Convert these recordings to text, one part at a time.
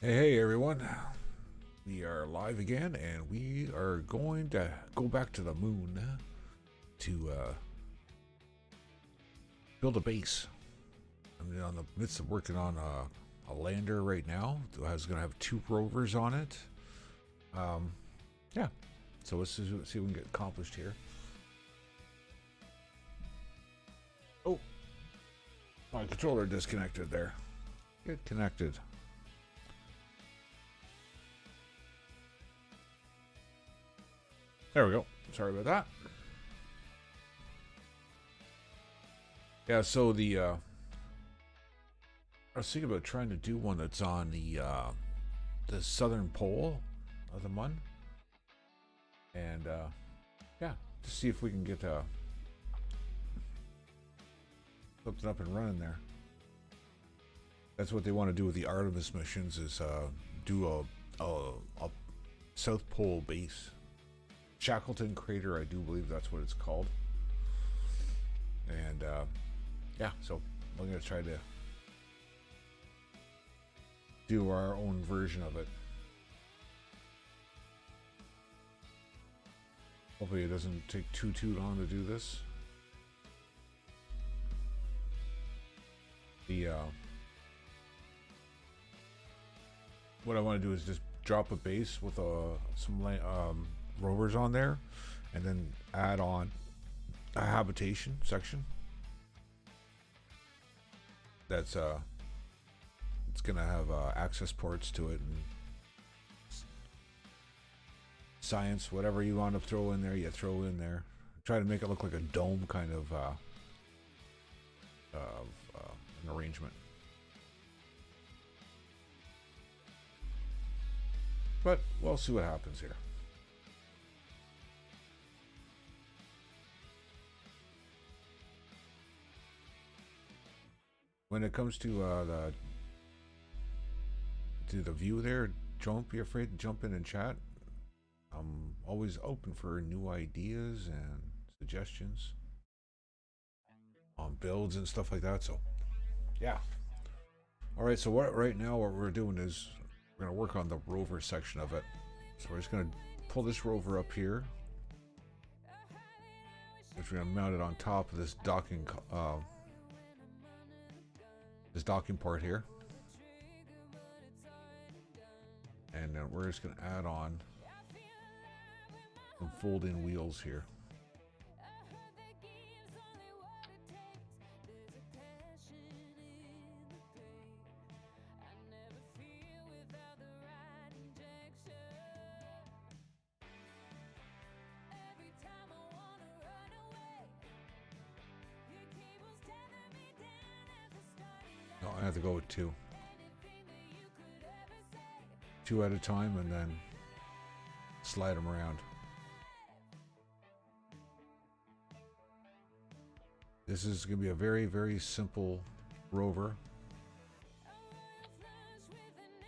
Hey everyone, we are live again and we are going to go back to the moon to build a base. I'm in the midst of working on a lander right now. I was going to have two rovers on it. Yeah, so let's see what we can get accomplished here. Oh, my controller disconnected there. Get connected. There we go. Sorry about that. Yeah, so I was thinking about trying to do one that's on the southern pole of the Mun, and yeah, to see if we can get something up and running there. That's what they want to do with the Artemis missions is do a South Pole base. Shackleton Crater, I do believe that's what it's called. And yeah, so we're going to try to do our own version of it. Hopefully it doesn't take too long to do this. What I want to do is just drop a base with some rovers on there, and then add on a habitation section. That's it's gonna have access ports to it and science, whatever you want to throw in there, you throw in there. Try to make it look like a dome kind of an arrangement. But we'll see what happens here. When it comes to the view there, don't be afraid to jump in and chat. I'm always open for new ideas and suggestions on builds and stuff like that. So, yeah. All right. So right now what we're doing is we're gonna work on the rover section of it. So we're just gonna pull this rover up here. We're gonna mount it on top of this docking part here. And then we're just going to add on some fold-in wheels here. No, I have to go with two. Two at a time and then slide them around. This is going to be a very simple rover.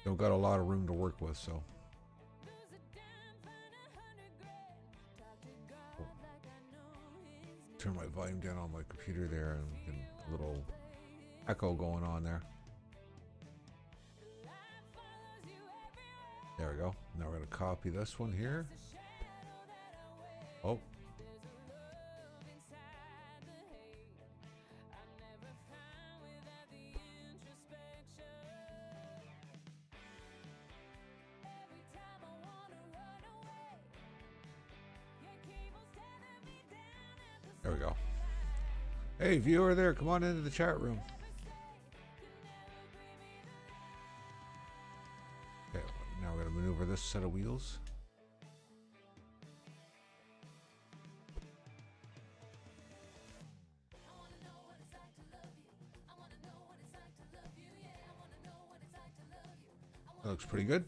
Don't got a lot of room to work with, so. Turn my volume down on my computer there and a little echo going on there. There we go. Now we're going to copy this one here. Oh. There we go. Hey, viewer there, come on into the chat room. Okay, now we're going to maneuver this set of wheels. That looks pretty good.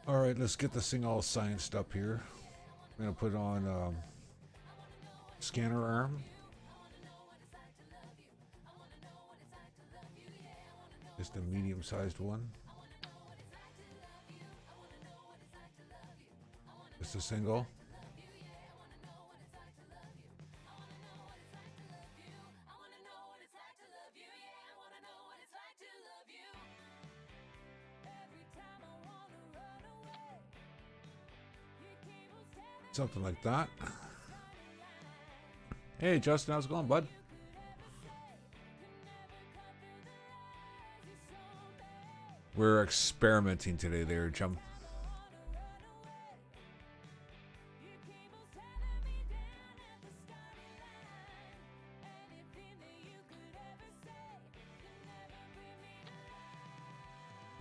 All right, let's get this thing all scienced up here. I'm going to put on scanner arm. Just a medium-sized one. Just a single. Something like that. Hey, Justin, how's it going, bud? We're experimenting today there, chum.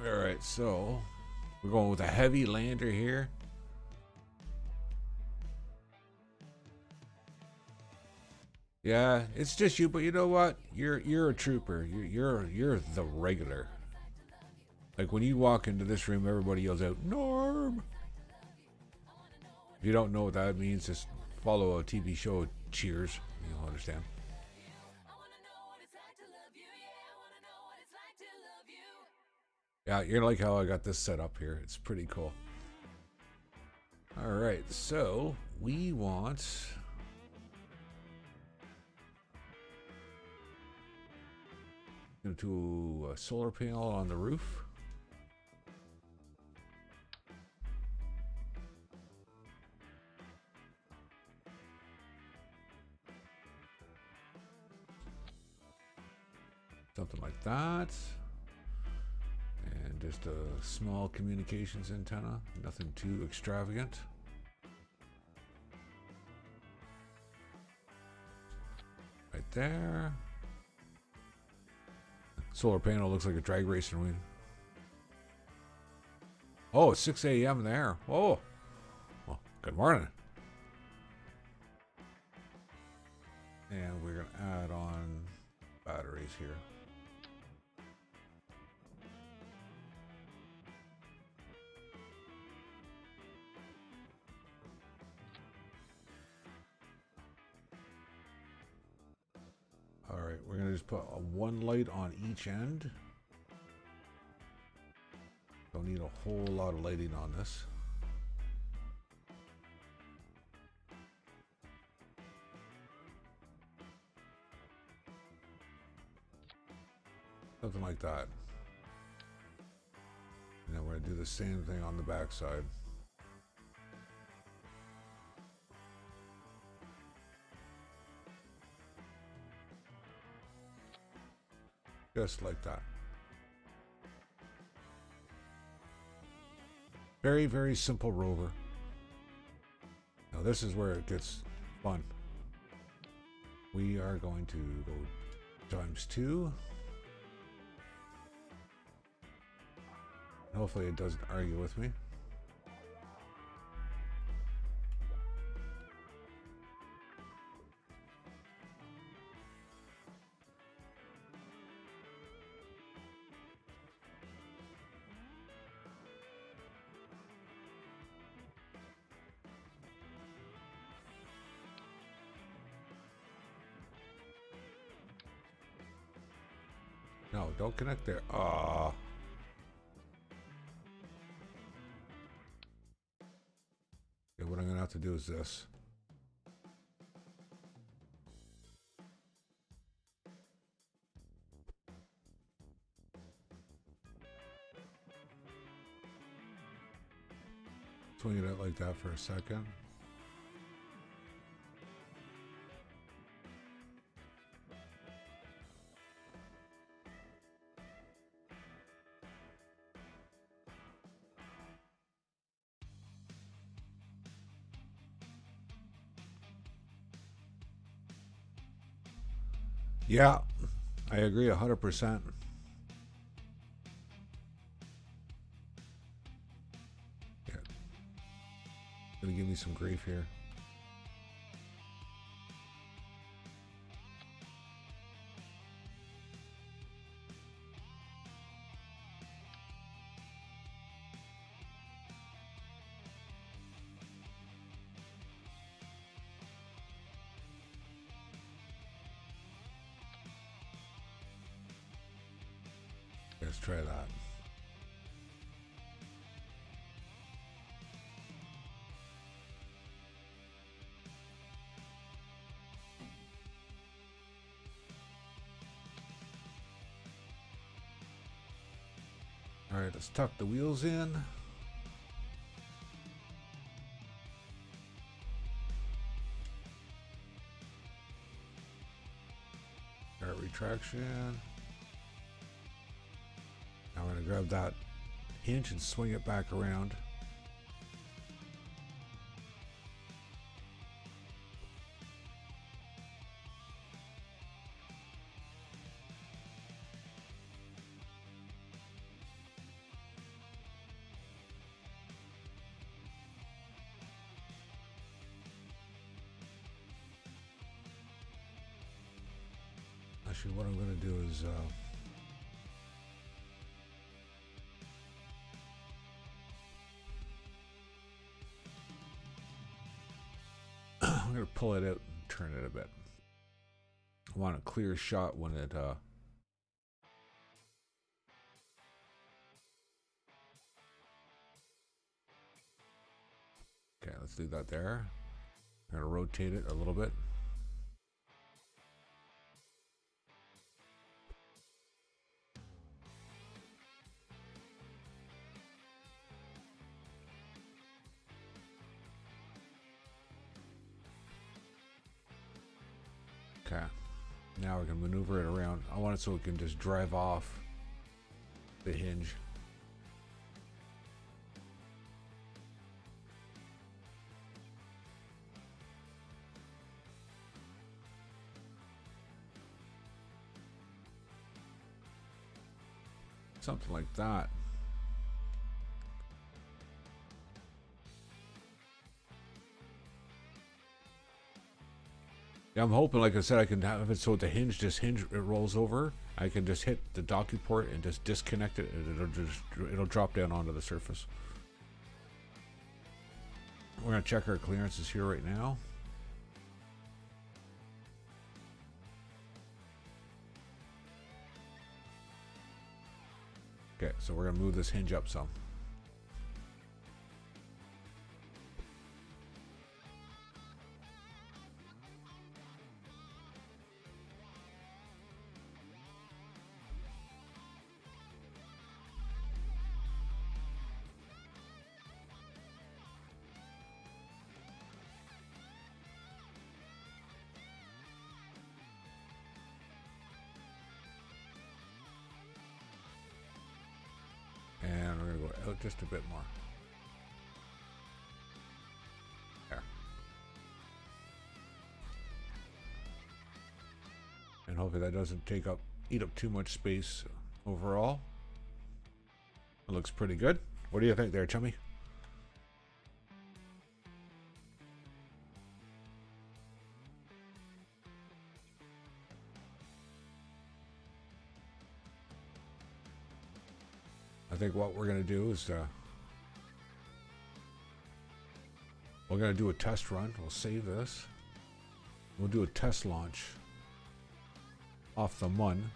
Alright, so we're going with a heavy lander here. Yeah, it's just you, but you know what? You're a trooper. You're the regular. Like when you walk into this room, everybody yells out, "Norm!" If you don't know what that means, just follow a TV show, Cheers. You'll understand. Yeah, you're like how I got this set up here. It's pretty cool. All right, so we want to a solar panel on the roof. Something like that. And just a small communications antenna. Nothing too extravagant. Right there. Solar panel looks like a drag racing wing. Oh, it's 6 a.m. there. Oh, well, good morning. And we're going to add on batteries here. All right, we're going to just put one light on each end. Don't need a whole lot of lighting on this. Something like that. And then we're going to do the same thing on the back side. Just like that. Very, very simple rover. Now this is where it gets fun. We are going to go ×2. Hopefully it doesn't argue with me. No, don't connect there. Ah. Okay, what I'm gonna have to do is this. Swing it out like that for a second. Yeah, I agree 100%. Yeah. Gonna give me some grief here. Let's try that. All right, let's tuck the wheels in. traction. Now I'm going to grab that hinge and swing it back around. Actually, what I'm going to do is I'm going to pull it out and turn it a bit. I want a clear shot when it okay, let's do that there. I'm going to rotate it a little bit. Okay, now we can maneuver it around. I want it so it can just drive off the hinge. Something like that. Yeah, I'm hoping, like I said, I can have it so the hinge, it rolls over. I can just hit the docking port and just disconnect it, and it'll drop down onto the surface. We're gonna check our clearances here right now. Okay, so we're gonna move this hinge up some. And we're going to go out just a bit more. There. And hopefully that doesn't eat up too much space overall. It looks pretty good. What do you think there, chummy? I think what we're going to do is we're going to do a test run. We'll save this. We'll do a test launch off the Mun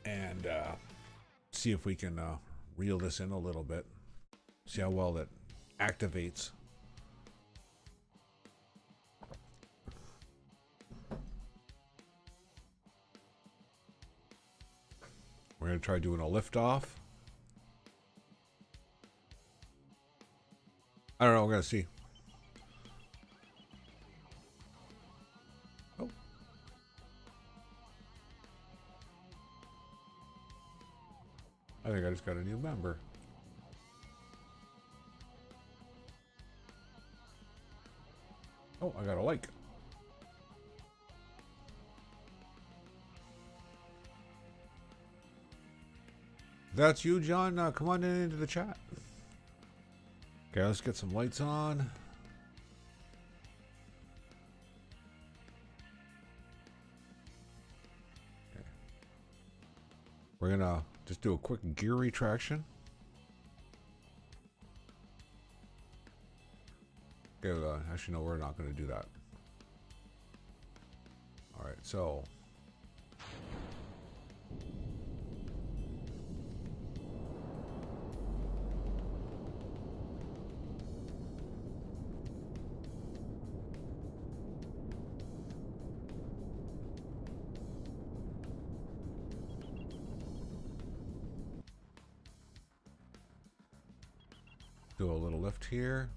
and see if we can reel this in a little bit. See how well it activates. We're going to try doing a liftoff. I don't know. We're going to see. Oh. I think I just got a new member. Oh, I got a like. That's you, John. Come on in into the chat. Okay, let's get some lights on. Okay. We're gonna just do a quick gear retraction. Okay, actually, no, we're not gonna do that. All right, so. Do a little lift here.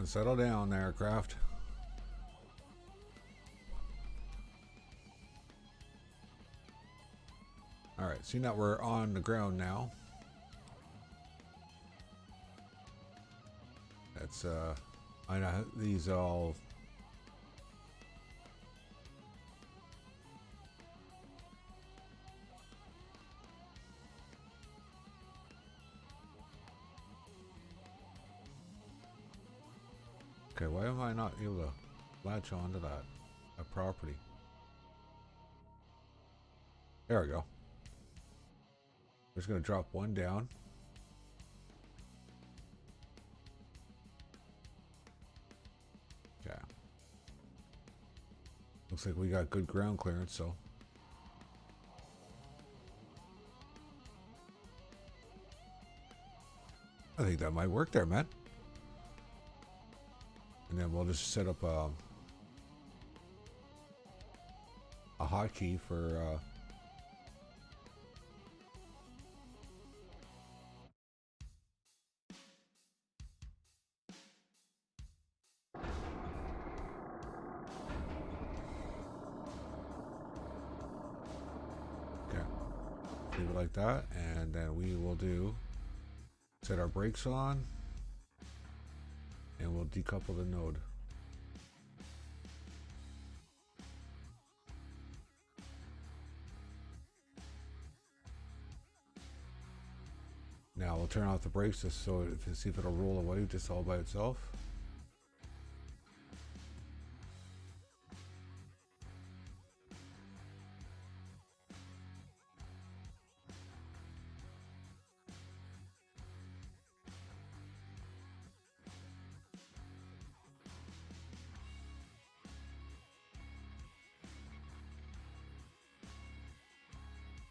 on, settle down there, Craft. Alright, seeing that we're on the ground now. That's, I know these all... Okay, why am I not able to latch onto that property? There we go. We're just going to drop one down. Okay. Looks like we got good ground clearance, so. I think that might work there, man. And then we'll just set up a hotkey for okay, leave it like that, and then we will do set our brakes on, and we'll decouple the node. Now we'll turn off the brakes just so to see if it'll roll away just all by itself.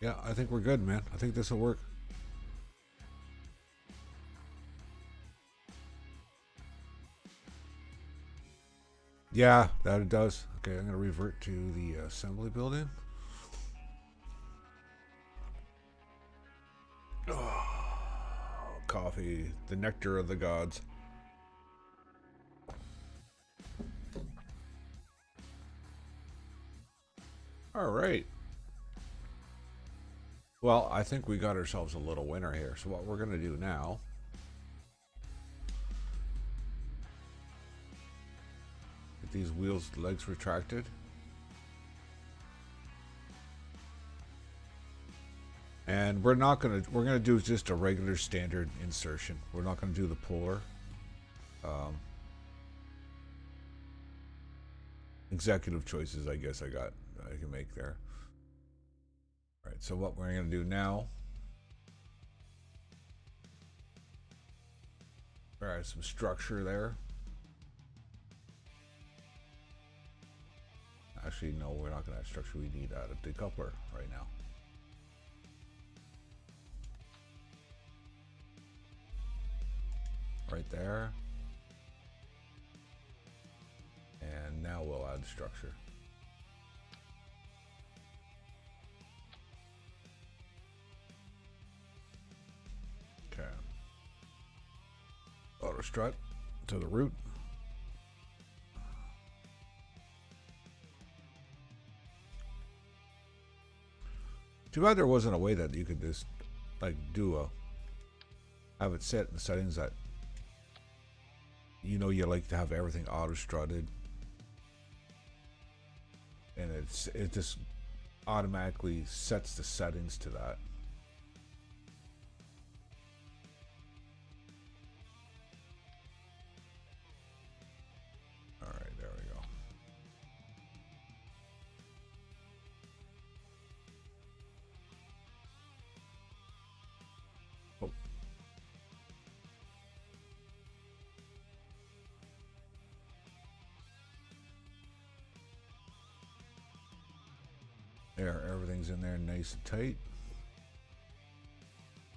Yeah, I think we're good, man. I think this will work. Yeah, that it does. Okay, I'm going to revert to the assembly building. Oh, coffee, the nectar of the gods. All right. Well, I think we got ourselves a little winner here. So what we're going to do now... get these wheels legs retracted. And we're going to do just a regular standard insertion. We're not going to do the puller. Executive choices, I guess I can make there. All right, so what we're going to do now, all right, some structure there. Actually, no, we're not going to have structure. We need a decoupler right now. Right there. And now we'll add structure. Okay. Auto strut to the root. Too bad there wasn't a way that you could just like have it set in the settings that you know you like to have everything auto strutted, and it just automatically sets the settings to that. All right, there we go. Oh. There, everything's in there nice and tight.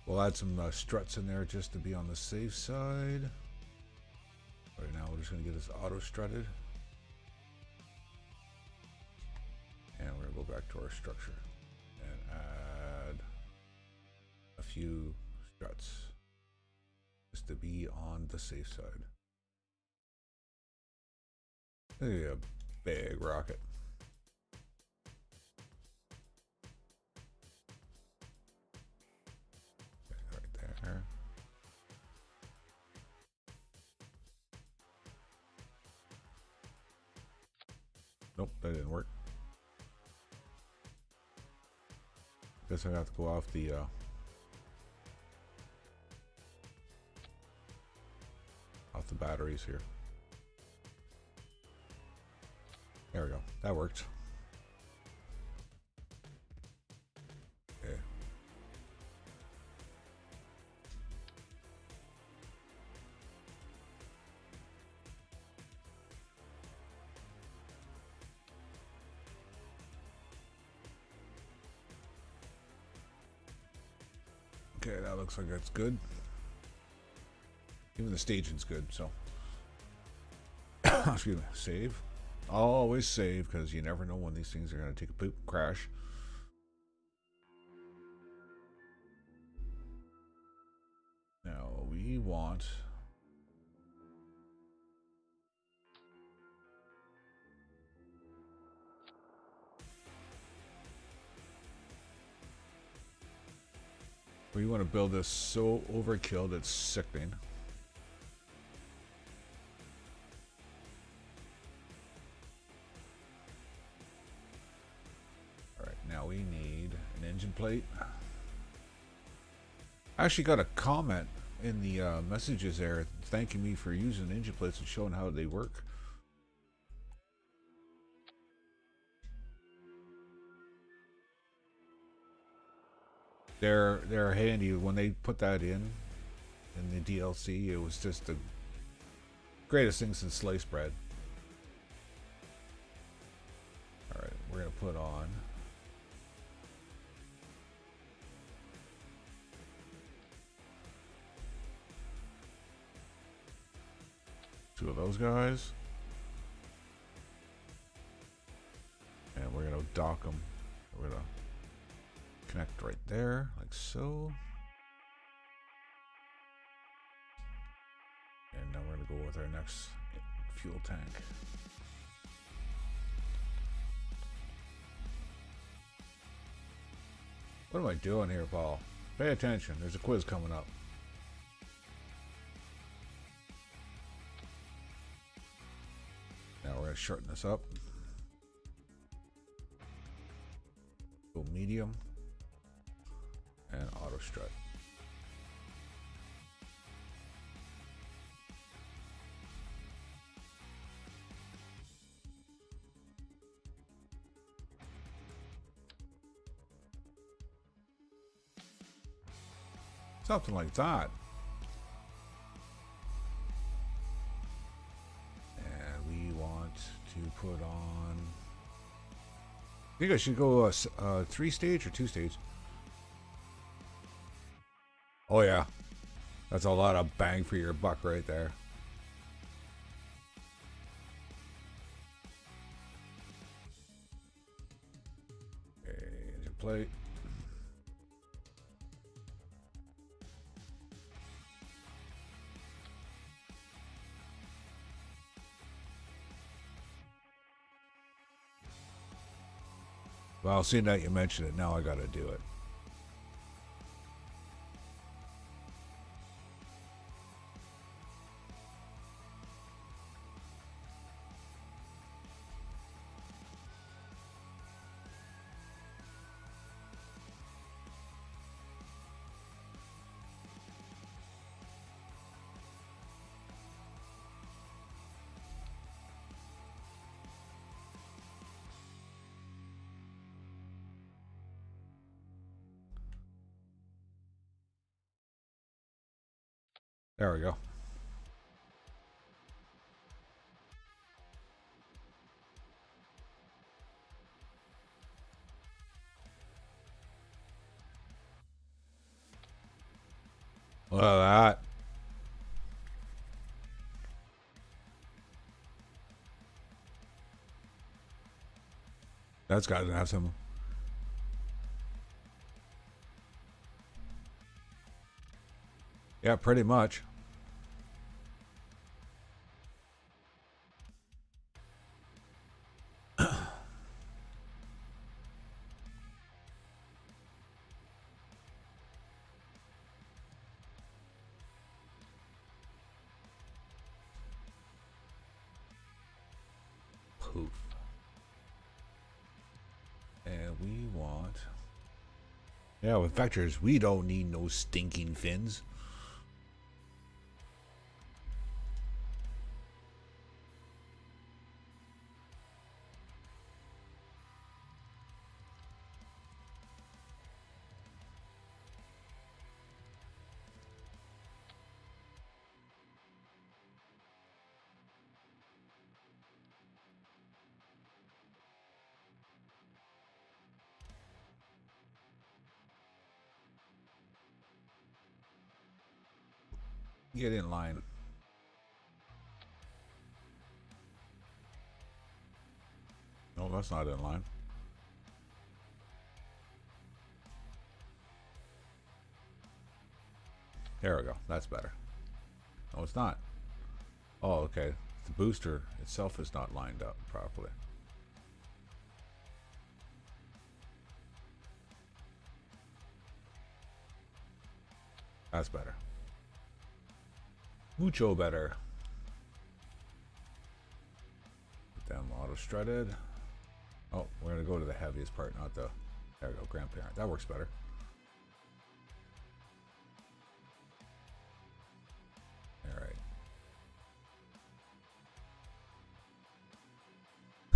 We'll add some struts in there just to be on the safe side. Right now we're just going to get this auto strutted. And we're going to go back to our structure and add a few struts just to be on the safe side. A big rocket. Right there. Nope, that didn't work. Guess I have to go off the batteries here. There we go. That worked. Okay. Okay, that looks like that's good. Even the staging's good, so. Excuse me. Save. Always save, because you never know when these things are going to take a poop crash. Now, we want... We want to build this so overkill that's sickening. Alright, now we need an engine plate. I actually got a comment in the messages there thanking me for using engine plates and showing how they work. They're handy. When they put that in the DLC, it was just the greatest thing since sliced bread. Alright, we're gonna put on two of those guys. And we're gonna dock them. We're gonna connect right there, like so. And now we're gonna go with our next fuel tank. What am I doing here, Paul? Pay attention, there's a quiz coming up. Now we're gonna shorten this up. Go medium. And auto strut. Something like that. And we want to put on... I think I should go 3-stage or 2-stage. Oh yeah, that's a lot of bang for your buck right there. Okay, engine plate. Well, seeing that you mentioned it, now I gotta do it. There we go. Look at that. That's got to have some. Yeah, pretty much. poof. And we want... Yeah, with vectors, we don't need no stinking fins. Get in line. No, that's not in line. There we go. That's better. No, it's not. Oh, okay. The booster itself is not lined up properly. That's better. Mucho better. Put them auto strutted. Oh, we're going to go to the heaviest part, not the... There we go, grandparent. That works better.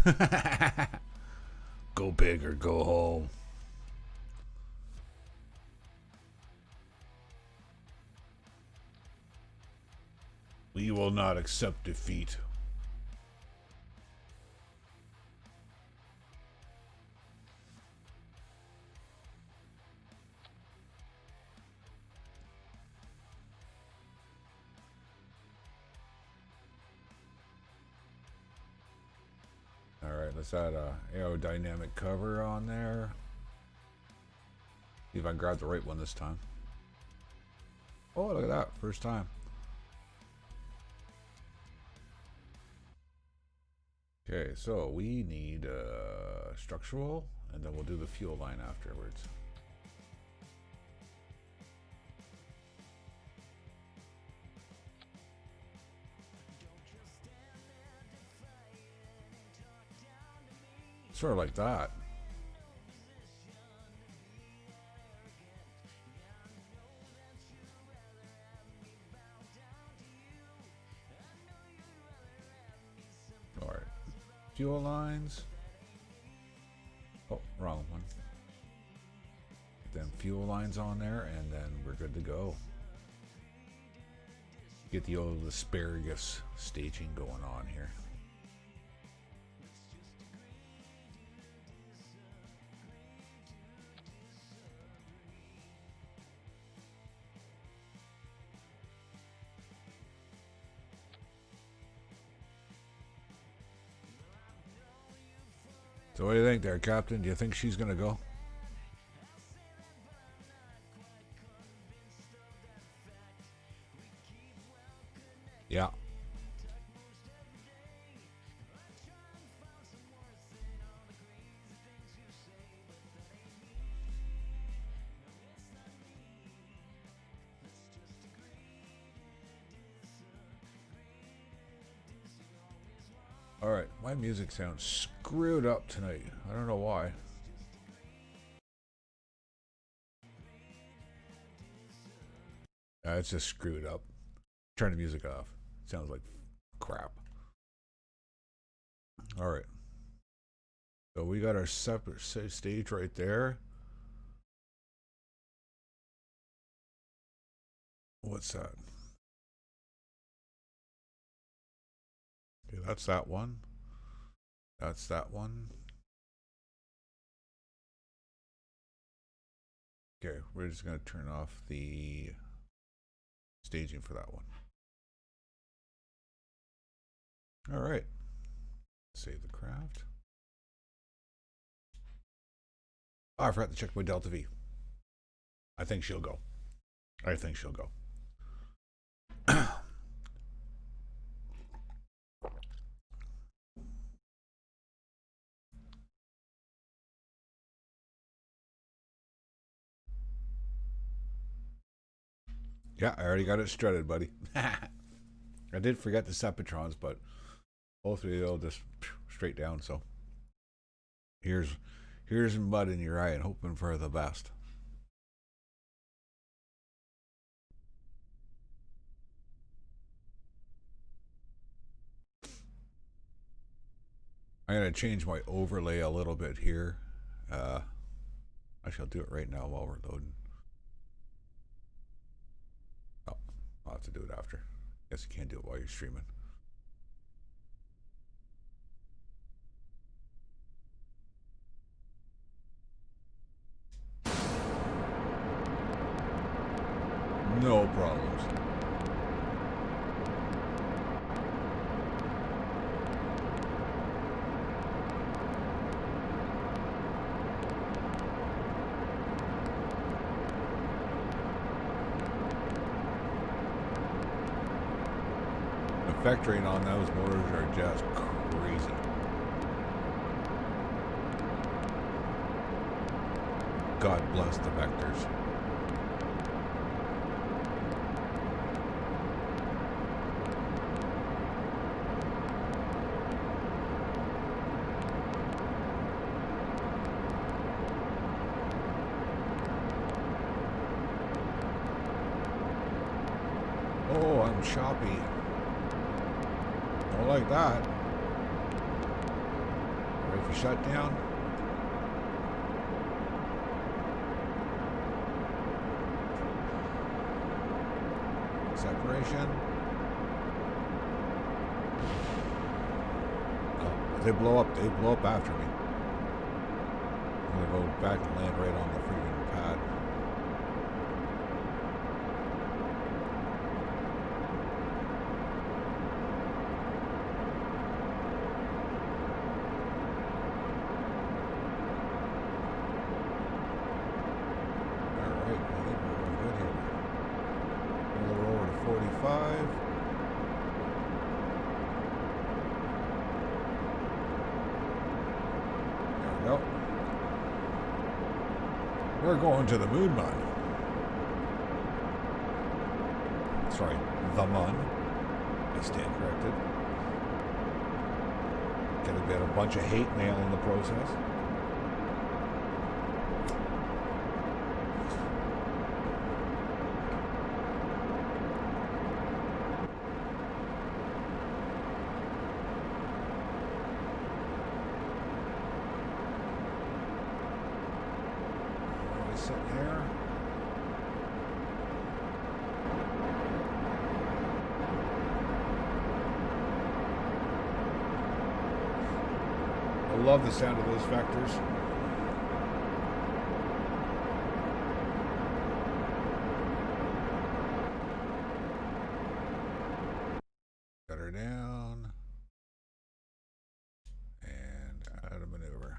Alright. Go big or go home. We will not accept defeat. Alright, let's add a aerodynamic cover on there. See if I can grab the right one this time. Oh, look at that. First time. Okay, so we need structural, and then we'll do the fuel line afterwards. Sort of like that. Alright. Fuel lines. Oh, wrong one. Get them fuel lines on there, and then we're good to go. Get the old asparagus staging going on here. So what do you think there, Captain? Do you think she's gonna go? Yeah. Alright, my music sounds screwed up tonight. I don't know why. It's just screwed up. Turn the music off. Sounds like crap. Alright. So we got our separate stage right there. What's that? Okay, that's that one. That's that one. Okay, we're just going to turn off the staging for that one. All right. Save the craft. Oh, I forgot to check my Delta V. I think she'll go. I think she'll go. Yeah, I already got it strutted, buddy. I did forget the Sepatrons, but hopefully they'll just straight down. So here's mud in your eye and hoping for the best. I'm gonna change my overlay a little bit here. I shall do it right now while we're loading. Oh, I'll have to do it after. Guess you can't do it while you're streaming. No problems. The effect rate on those motors are just crazy. God bless the vectors. Oh, I'm choppy. Don't like that. Ready for shutdown? Separation. Oh, if they blow up after me. I'm gonna go back and land right on the freaking pad. We're going to the Moon Mun. Sorry, the Mun. I stand corrected. Gonna get a bunch of hate mail in the process. Love the sound of those vectors. Cut her down and out of maneuver.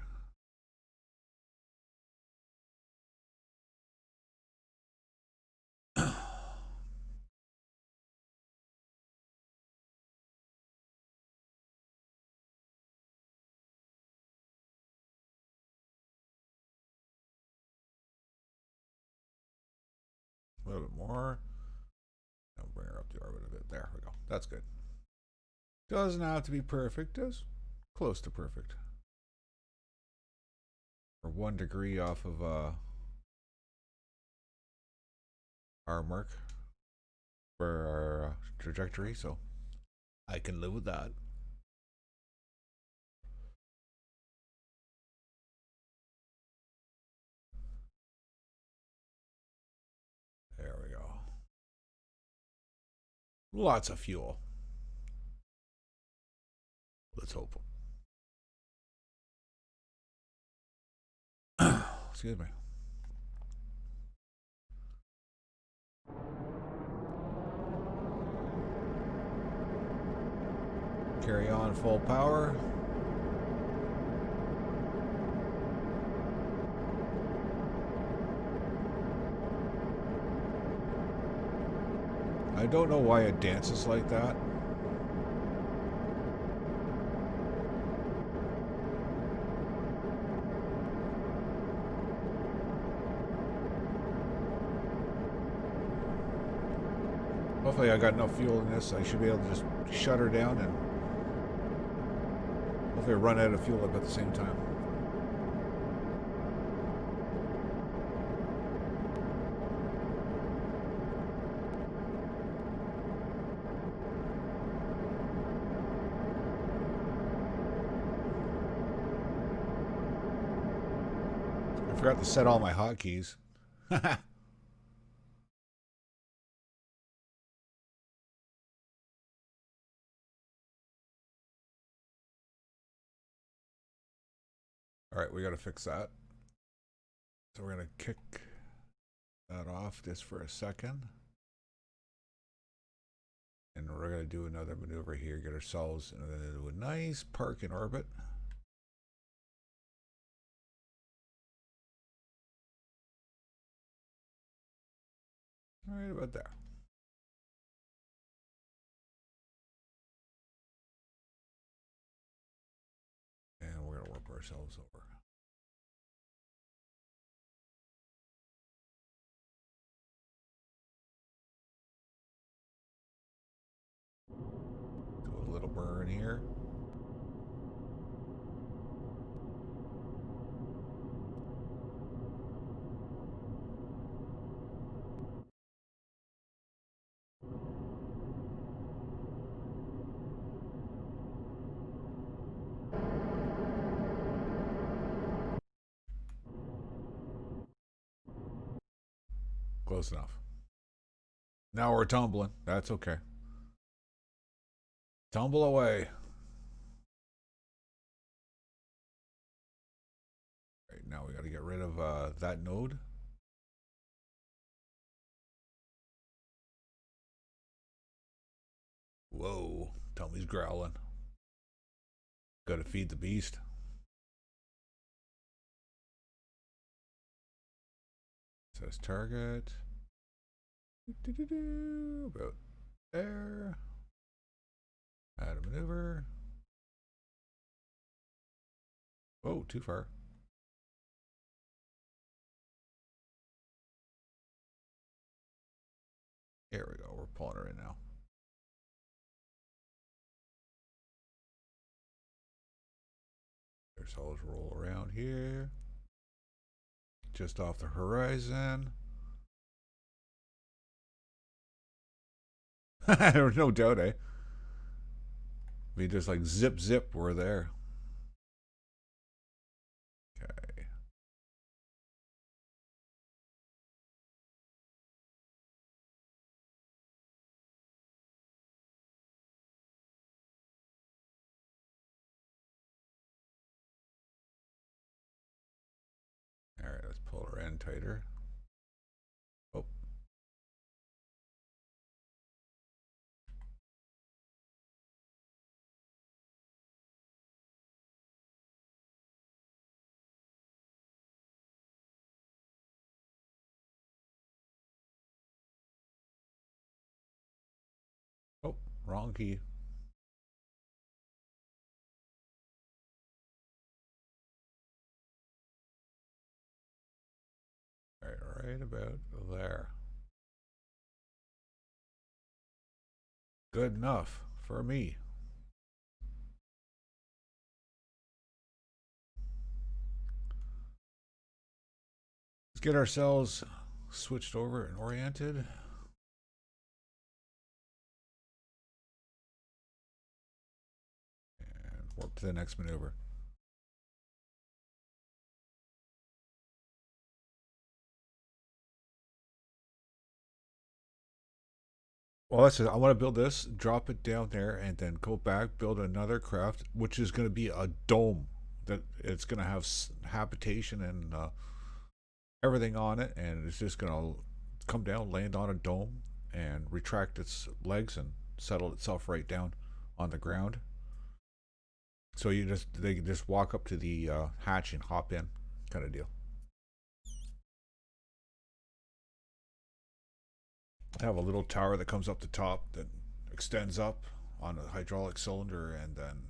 A little bit more. I'll bring her up the orbit a bit. There we go. That's good. Doesn't have to be perfect. Just close to perfect. We're 1 degree off of our mark for our trajectory, so I can live with that. There we go. Lots of fuel. Let's hope. Excuse me. Carry on full power. I don't know why it dances like that. Hopefully I got enough fuel in this. I should be able to just shut her down and Hopefully I run out of fuel at the same time. I forgot to set all my hotkeys. Alright, we gotta fix that. So we're gonna kick that off just for a second. And we're gonna do another maneuver here, get ourselves into a nice park in orbit. Right about there. And we're gonna warp ourselves over. Do a little burn here. Close enough. Now we're tumbling. That's okay. Tumble away. Right, now we got to get rid of that node. Whoa, tummy's growling. Got to feed the beast. Says target. About there. Add a maneuver. Whoa, too far. Here we go. We're pulling her in now. There's always roll around here. Just off the horizon. There's no doubt, eh? We just like zip zip, we're there. Okay. All right, let's pull her in tighter. Oh. Oh, wrong key. All right about there. Good enough for me. Let's get ourselves switched over and oriented. And warp to the next maneuver. Well, that's it. I want to build this, drop it down there, and then go back, build another craft, which is going to be a dome. That it's going to have habitation and everything on it, and it's just going to come down, land on a dome, and retract its legs and settle itself right down on the ground. So they just walk up to the hatch and hop in, kind of deal. Have a little tower that comes up the top that extends up on a hydraulic cylinder, and then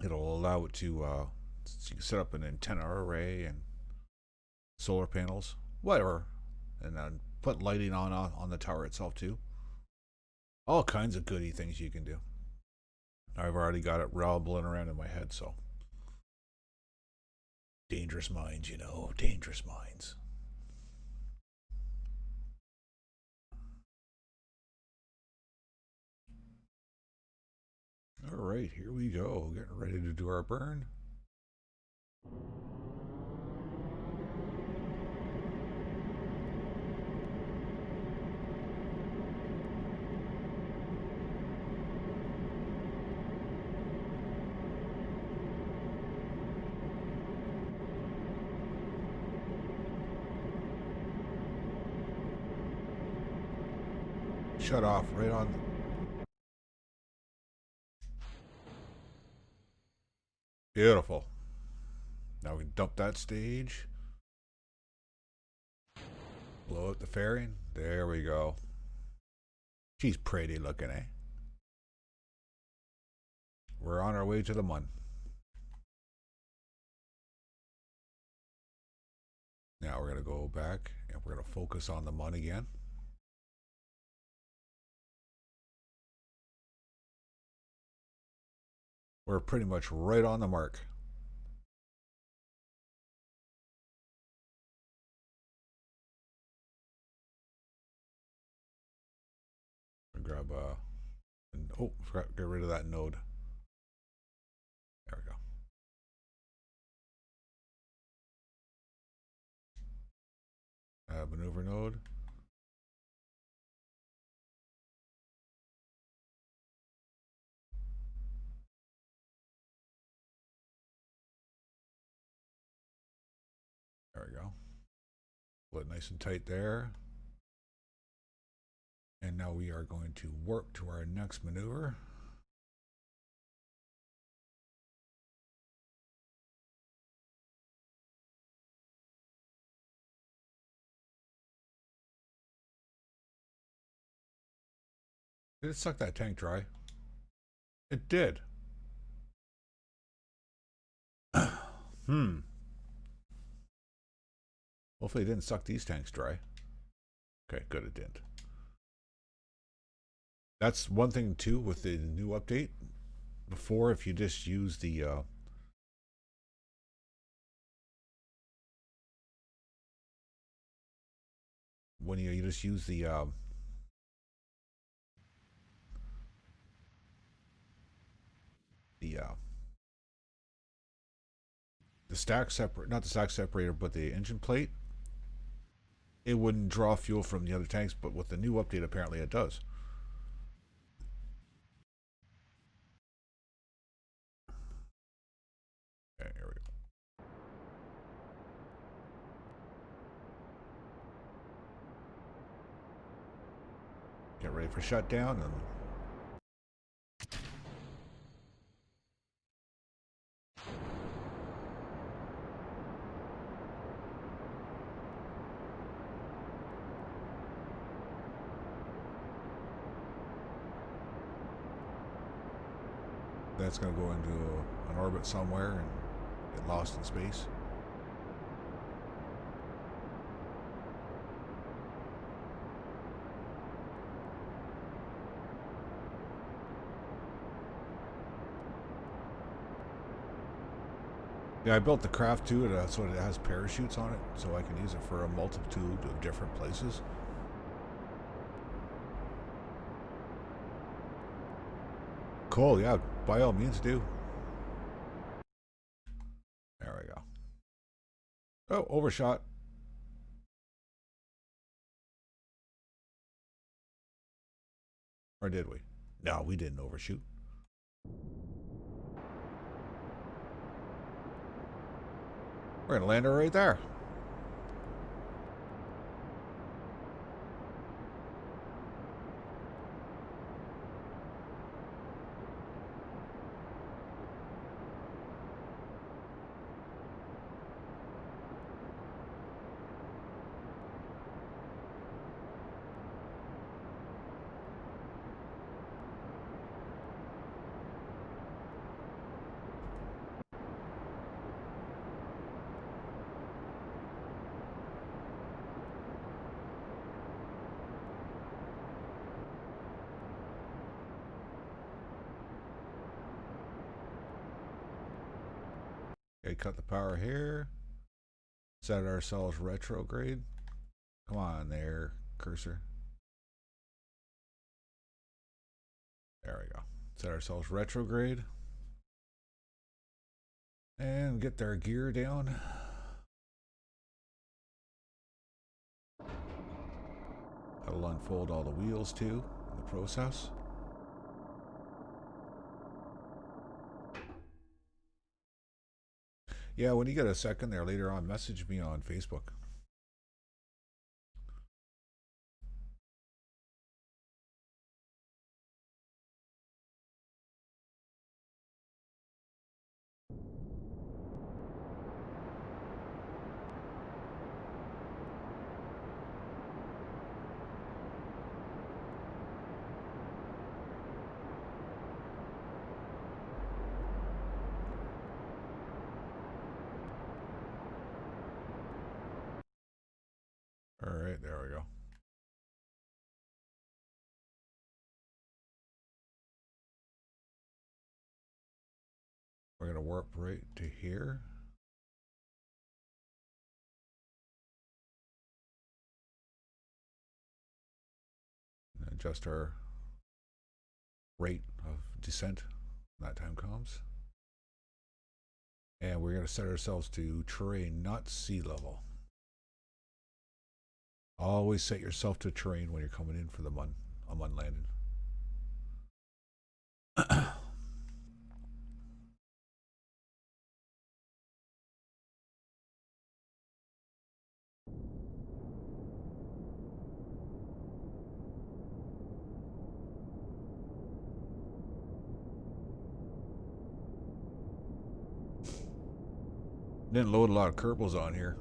it'll allow it to so you can set up an antenna array and solar panels, whatever, and then put lighting on the tower itself too. All kinds of goody things you can do. I've already got it rambling around in my head, so. Dangerous minds, you know, dangerous minds. All right, here we go. Getting ready to do our burn. Shut off right on. Beautiful. Now we can dump that stage. Blow out the fairing. There we go. She's pretty looking, eh? We're on our way to the Mun. Now we're going to go back and we're going to focus on the Mun again. We're pretty much right on the mark. Grab oh, forgot, get rid of that node. There we go. Maneuver node. There we go. Pull it nice and tight there. And now we are going to warp to our next maneuver. Did it suck that tank dry? It did. Hopefully it didn't suck these tanks dry. Okay, good, it didn't. That's one thing too with the new update. Before, if you just use the when you just use the stack separator, not the stack separator, but the engine plate, it wouldn't draw fuel from the other tanks, but with the new update apparently it does. Okay, here we go. Get ready for shutdown and that's going to go into an orbit somewhere and get lost in space. Yeah, I built the craft too, so it has parachutes on it, so I can use it for a multitude of different places. Cool, yeah, by all means do. There we go. Oh, overshot. Or did we? No, we didn't overshoot. We're gonna land her right there. Okay, cut the power here. Set ourselves retrograde. Come on there, cursor. There we go. Set ourselves retrograde. And get their gear down. That'll unfold all the wheels too in the process. Yeah, when you get a second there later on, message me on Facebook. All right, there we go. We're going to warp right to here. And adjust our rate of descent when that time comes. And we're going to set ourselves to terrain, not sea level. Always set yourself to terrain when you're coming in for the Mun landing. Didn't load a lot of Kerbals on here.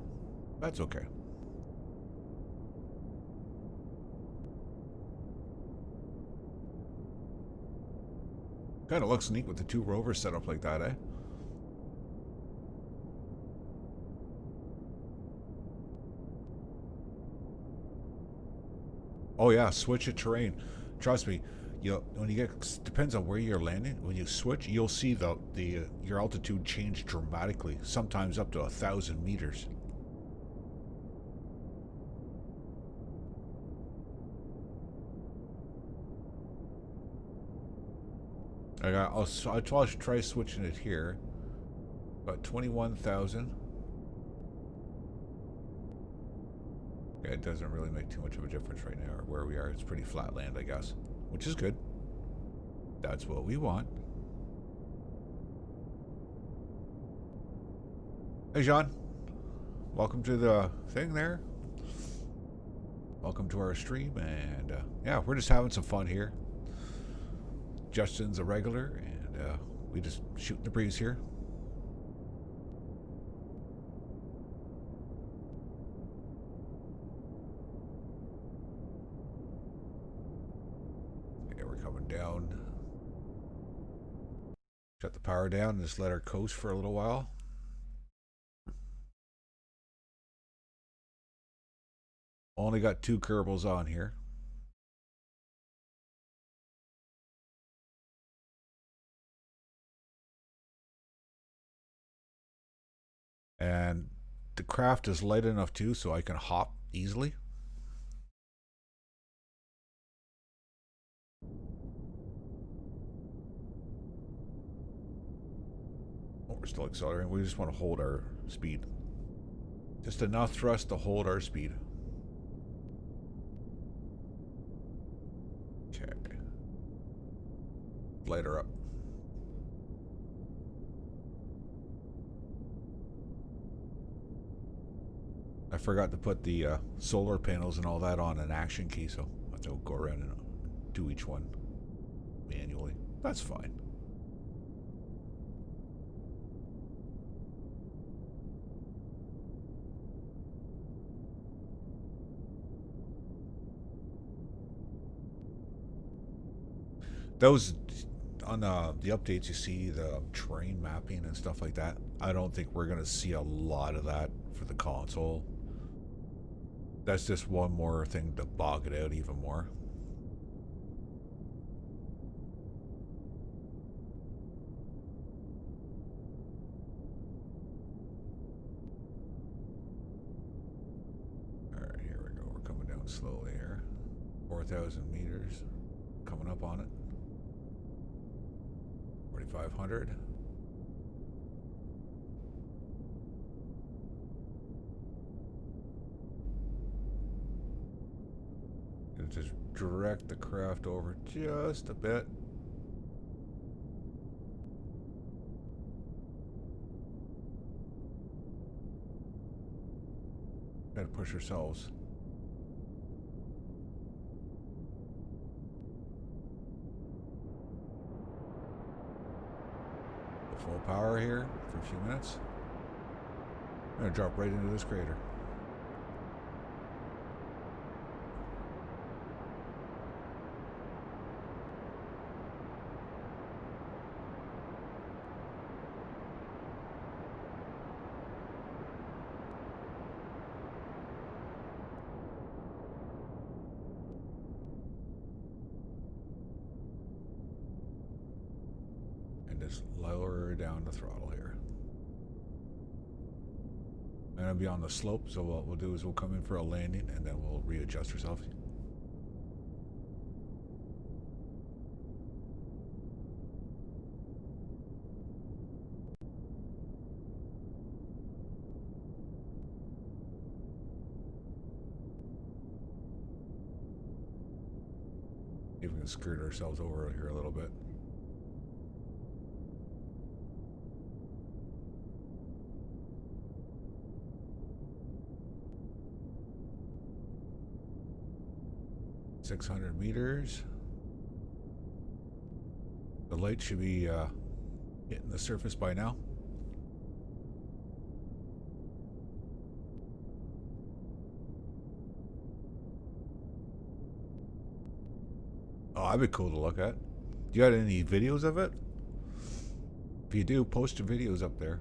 That's okay. Kind of looks neat with the two rovers set up like that, eh? Oh yeah, switch a terrain. Trust me, when you get, depends on where you're landing. When you switch, you'll see your altitude change dramatically. Sometimes up to 1,000 meters. I'll try switching it here. About 21,000. Yeah, it doesn't really make too much of a difference right now, or where we are. It's pretty flat land, I guess, which is good. That's what we want. Hey, John. Welcome to the thing there. Welcome to our stream, and yeah, we're just having some fun here. Justin's a regular, and we just shooting the breeze here. Yeah, we're coming down. Shut the power down and just let her coast for a little while. Only got 2 Kerbals on here. And the craft is light enough too, so I can hop easily. Oh, we're still accelerating. We just want to hold our speed. Just enough thrust to hold our speed. Okay. Light her up. I forgot to put the solar panels and all that on an action key, so I have to go around and do each one manually. That's fine. Those on the updates, you see the terrain mapping and stuff like that. I don't think we're gonna see a lot of that for the console. That's just one more thing to bog it out even more. 4,000 meters. Coming up on it. 4,500. Just direct the craft over just a bit. Gotta push ourselves. Full power here for a few minutes. I'm gonna drop right into this crater. Just lower down the throttle here. I'm gonna be on the slope, so what we'll do is we'll come in for a landing and then we'll readjust ourselves. See if we can skirt ourselves over here a little bit. .600 meters. The light should be hitting the surface by now. Oh, that'd be cool to look at. Do you got any videos of it? If you do, post your videos up there.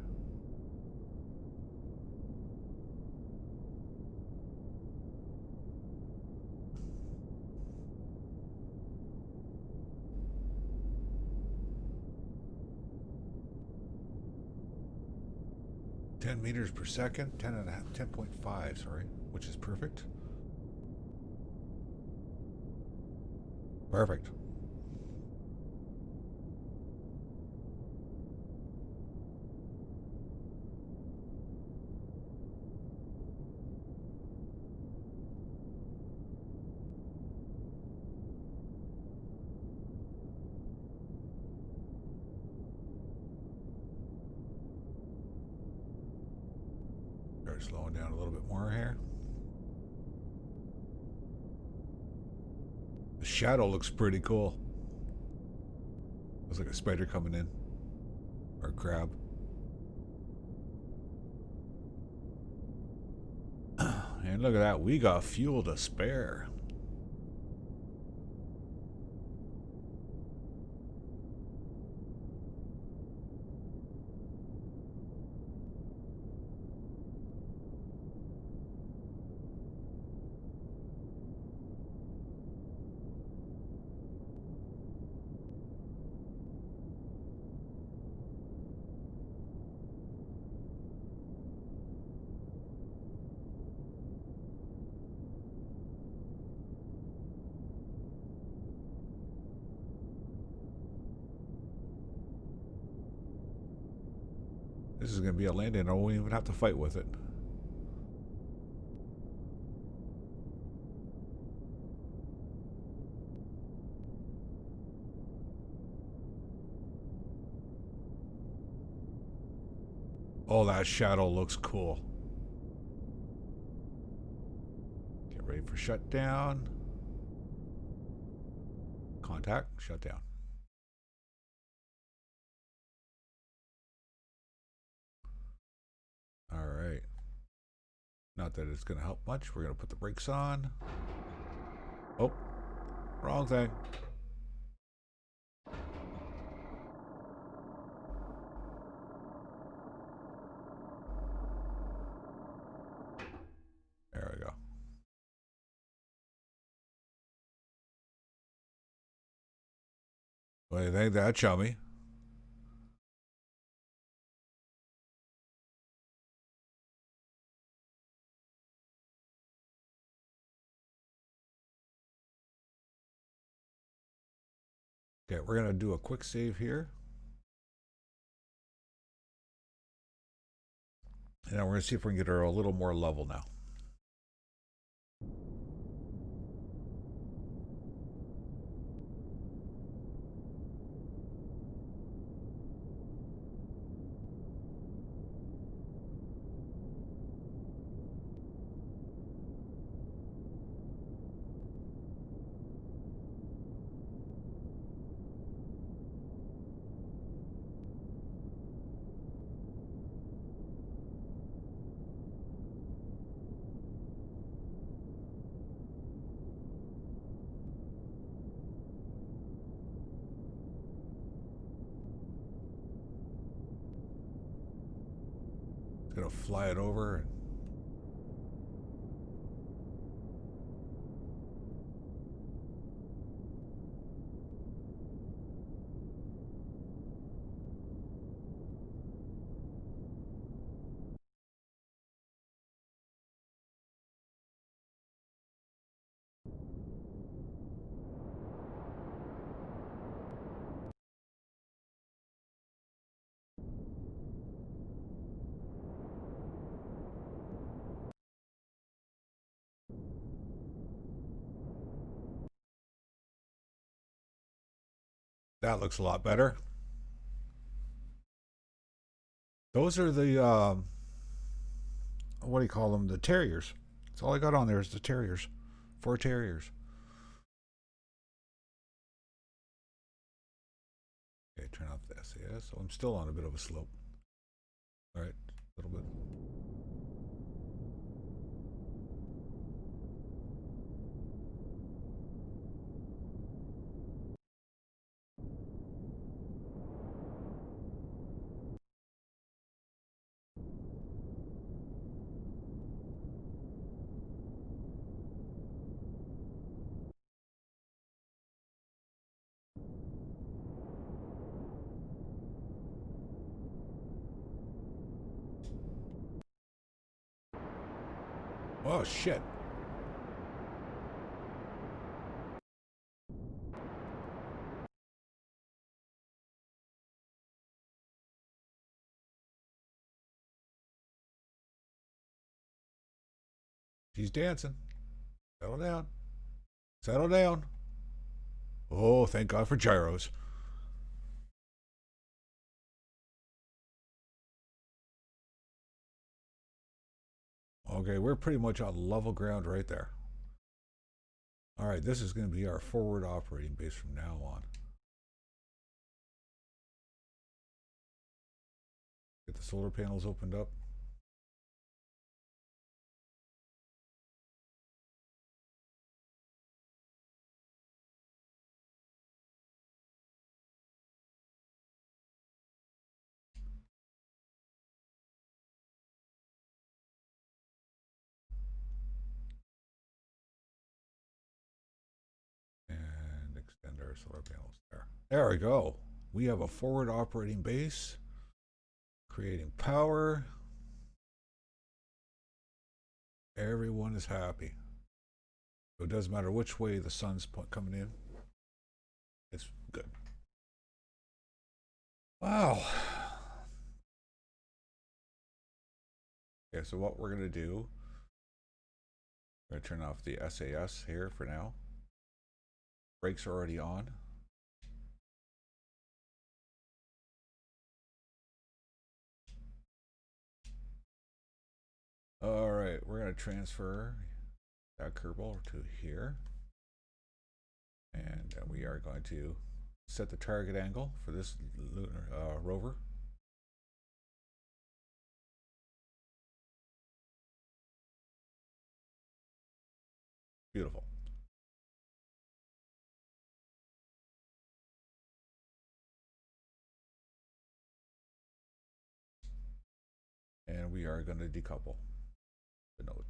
Meters per second, 10.5, sorry, which is perfect. Perfect. Start slowing down a little bit more here. The shadow looks pretty cool. Looks like a spider coming in. Or a crab. And look at that, we got fuel to spare. This is going to be a landing. I won't even have to fight with it. Oh, that shadow looks cool. Get ready for shutdown. Contact, shutdown. All right. Not that it's going to help much. We're going to put the brakes on. Oh, wrong thing. There we go. What do you think of that, chummy? Okay, we're gonna do a quick save here, and then we're gonna see if we can get her a little more level now. It's gonna fly it over and that looks a lot better. Those are the what do you call them? The terriers. That's all I got on there is the terriers. 4 terriers. Okay, turn off the SAS. So I'm still on a bit of a slope. All right, a little bit. Oh shit. She's dancing. Settle down. Settle down. Oh, thank God for gyros. Okay, we're pretty much on level ground right there. All right, this is going to be our forward operating base from now on. Get the solar panels opened up. And extend our solar panels there. There we go. We have a forward operating base. Creating power. Everyone is happy. So it doesn't matter which way the sun's coming in. It's good. Wow. Okay, so what we're going to do, we're going to turn off the SAS here for now. Brakes are already on. All right, we're going to transfer that Kerbal to here. And we are going to set the target angle for this lunar rover. Beautiful. And we are going to decouple the node.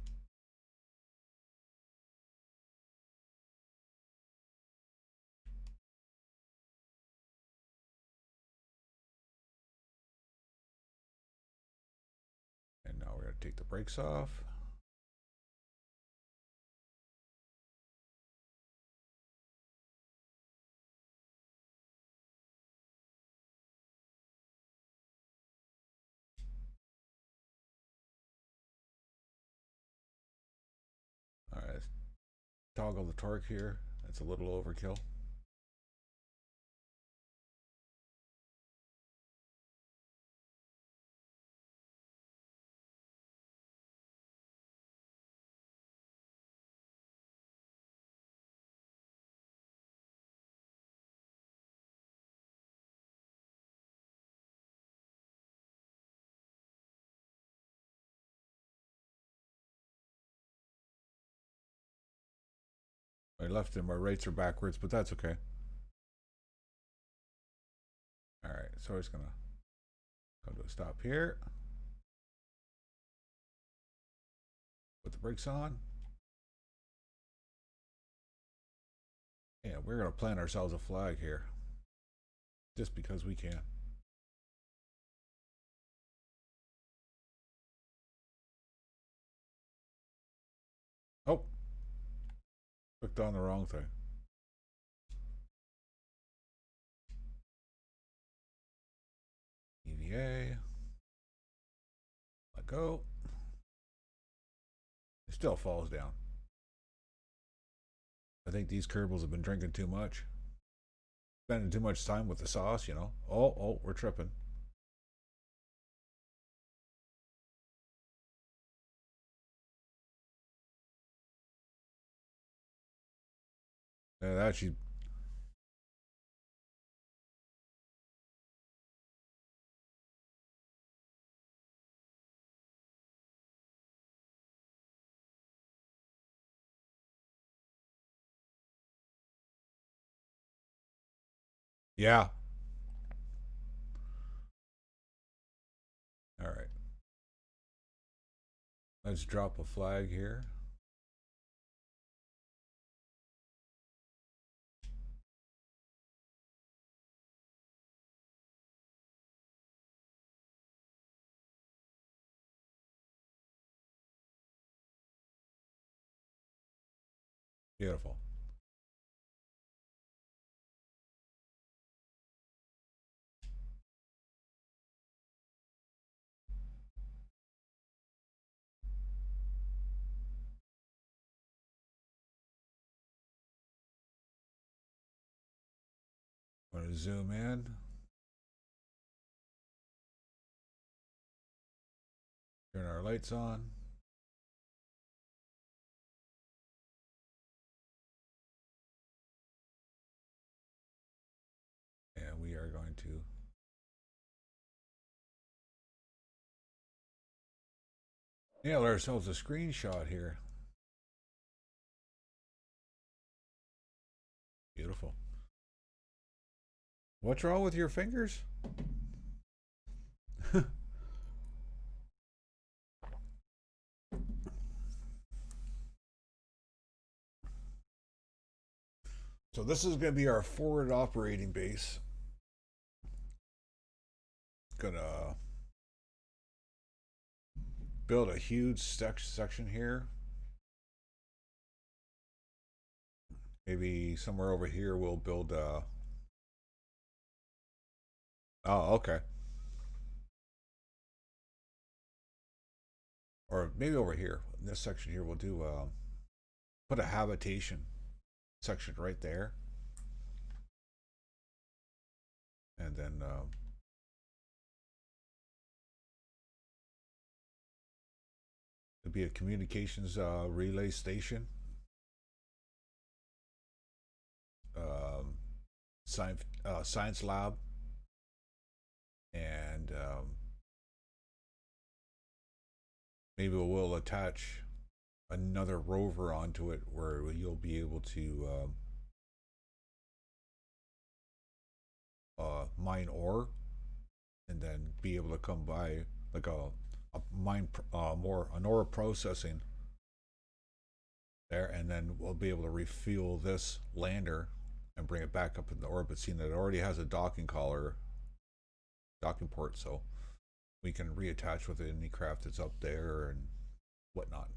And now we're going to take the brakes off. toggle the torque here. That's a little overkill. My left and my rights are backwards, but that's okay. All right, so I'm just gonna come to a stop here. Put the brakes on. Yeah, we're gonna plant ourselves a flag here, just because we can. Oh, clicked on the wrong thing. EVA. Let go. It still falls down. I think these Kerbals have been drinking too much. Spending too much time with the sauce, you know. Oh, we're tripping. And actually, yeah. All right. Let's drop a flag here. Beautiful. I'm going to zoom in. Turn our lights on. And we are going to nail ourselves a screenshot here. Beautiful. What's wrong with your fingers? So this is going to be our forward operating base. Gonna build a huge section here. Maybe somewhere over here we'll build oh, okay. Or maybe over here. In this section here we'll do put a habitation section right there. And then it'll be a communications relay station. Science lab. And maybe we'll attach another rover onto it where you'll be able to mine ore and then be able to come by like a mine an ore processing there, and then we'll be able to refuel this lander and bring it back up in the orbit, seeing that it already has a docking port, so we can reattach with any craft that's up there and whatnot.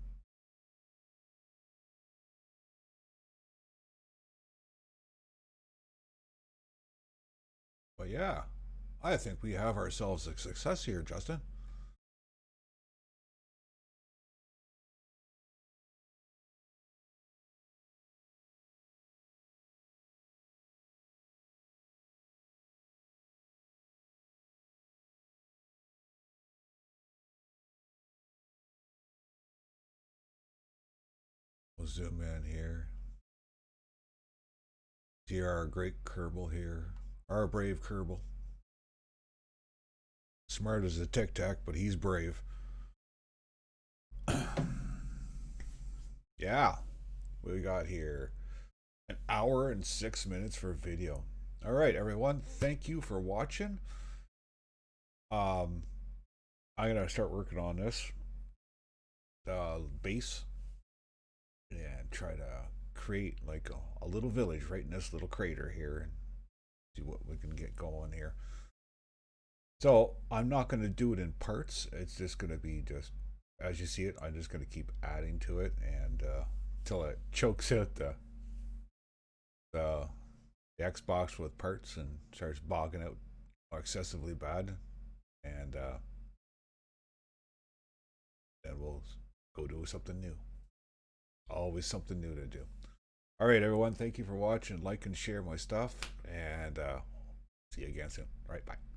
But yeah, I think we have ourselves a success here, Justin. We'll zoom in here. See our great Kerbal here. Our brave Kerbal. Smart as a tic tac, but he's brave. Yeah. What we got here? An hour and 6 minutes for video. All right, everyone. Thank you for watching. I'm gonna start working on this base and try to create like a little village right in this little crater here and see what we can get going here. So I'm not going to do it in parts. It's just going to be just as you see it. I'm just going to keep adding to it and until it chokes out the Xbox with parts and starts bogging out excessively bad. And then we'll go do something new. Always something new to do. All right, everyone. Thank you for watching. Like and share my stuff. And see you again soon. All right, bye.